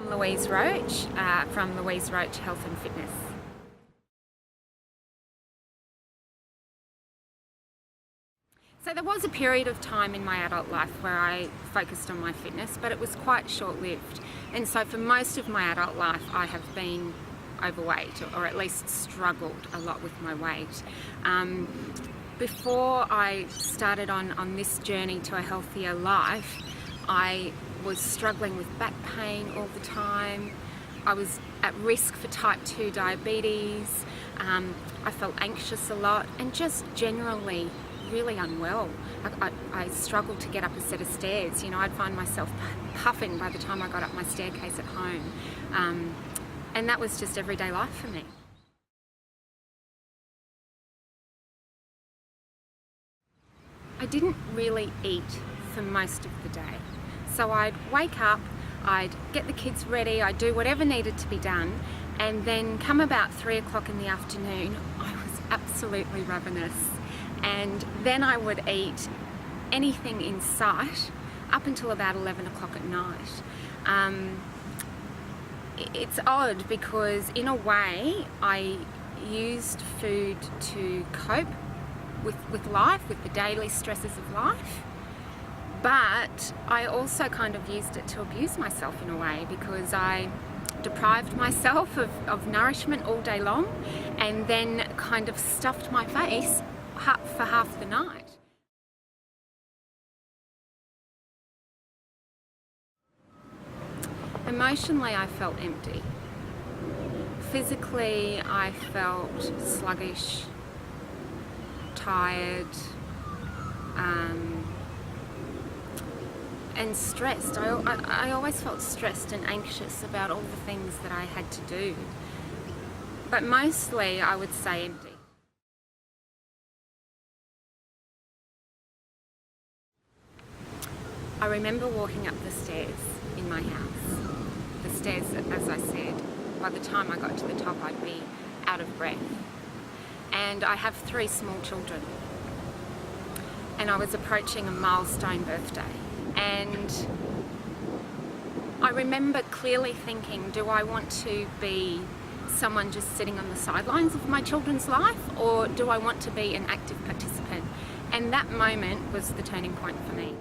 I'm Louise Roche from Louise Roche Health and Fitness. So there was a period of time in my adult life where I focused on my fitness, but it was quite short-lived. And so for most of my adult life I have been overweight, or at least struggled a lot with my weight. Before I started on this journey to a healthier life, I was struggling with back pain all the time. I was at risk for type 2 diabetes. I felt anxious a lot and just generally really unwell. I struggled to get up a set of stairs. You know, I'd find myself puffing by the time I got up my staircase at home. And that was just everyday life for me. I didn't really eat for most of the day. So I'd wake up, I'd get the kids ready, I'd do whatever needed to be done, and then come about 3 o'clock in the afternoon, I was absolutely ravenous. And then I would eat anything in sight up until about 11 o'clock at night. It's odd because in a way I used food to cope with life, with the daily stresses of life, but I also kind of used it to abuse myself in a way, because I deprived myself of nourishment all day long and then kind of stuffed my face for half the night. Emotionally, I felt empty. Physically, I felt sluggish, tired, and stressed. I always felt stressed and anxious about all the things that I had to do. But mostly, I would say empty. I remember walking up the stairs in my house. The stairs, as I said, by the time I got to the top, I'd be out of breath. And I have 3 small children. And I was approaching a milestone birthday. And I remember clearly thinking, do I want to be someone just sitting on the sidelines of my children's life, or do I want to be an active participant? And that moment was the turning point for me.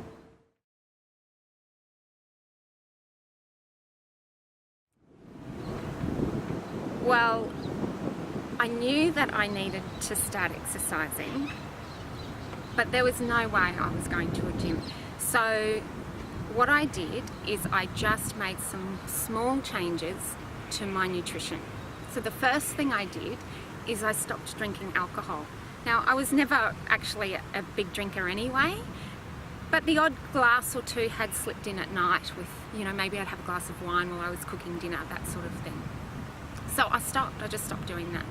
Well, I knew that I needed to start exercising, but there was no way I was going to a gym. So what I did is I just made some small changes to my nutrition. So the first thing I did is I stopped drinking alcohol. Now, I was never actually a big drinker anyway, but the odd glass or two had slipped in at night with, you know, maybe I'd have a glass of wine while I was cooking dinner, that sort of thing. So I just stopped doing that.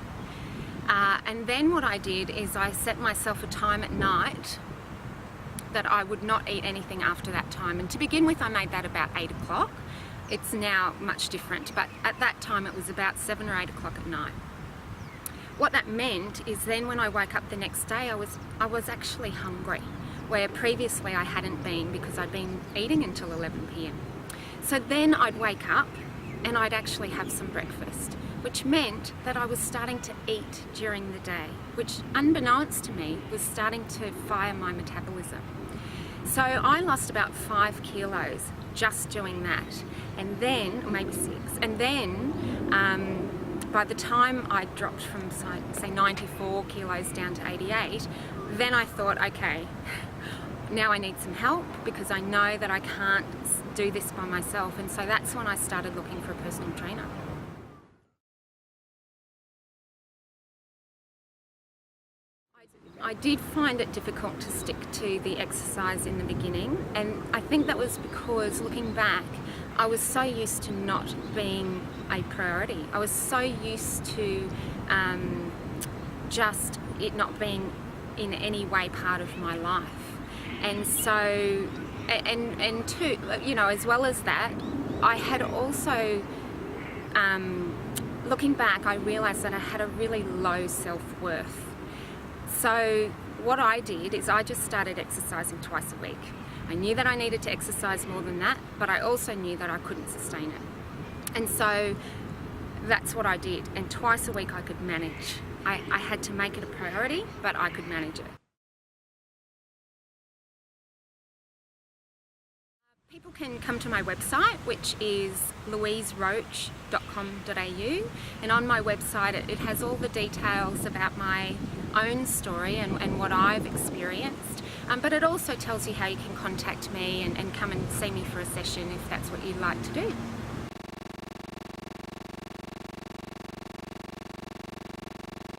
And then what I did is I set myself a time at night that I would not eat anything after that time. And to begin with, I made that about 8 o'clock. It's now much different, but at that time it was about 7 or 8 o'clock at night. What that meant is then when I woke up the next day, I was actually hungry, where previously I hadn't been because I'd been eating until 11 p.m. So then I'd wake up and I'd actually have some breakfast, which meant that I was starting to eat during the day, which unbeknownst to me was starting to fire my metabolism. So I lost about 5 kilos just doing that, and then, or maybe 6, and then by the time I dropped from say 94 kilos down to 88, then I thought, okay, now I need some help because I know that I can't do this by myself. And so that's when I started looking for a personal trainer. I did find it difficult to stick to the exercise in the beginning, and I think that was because, looking back, I was so used to not being a priority. I was so used to just it not being in any way part of my life. And so, and too, you know, as well as that, I had also, looking back, I realised that I had a really low self-worth. So what I did is I just started exercising twice a week. I knew that I needed to exercise more than that, but I also knew that I couldn't sustain it. And so that's what I did, and twice a week I could manage. I had to make it a priority, but I could manage it. People can come to my website, which is louiseroche.com.au, and on my website it has all the details about my own story and what I've experienced, but it also tells you how you can contact me and come and see me for a session if that's what you'd like to do.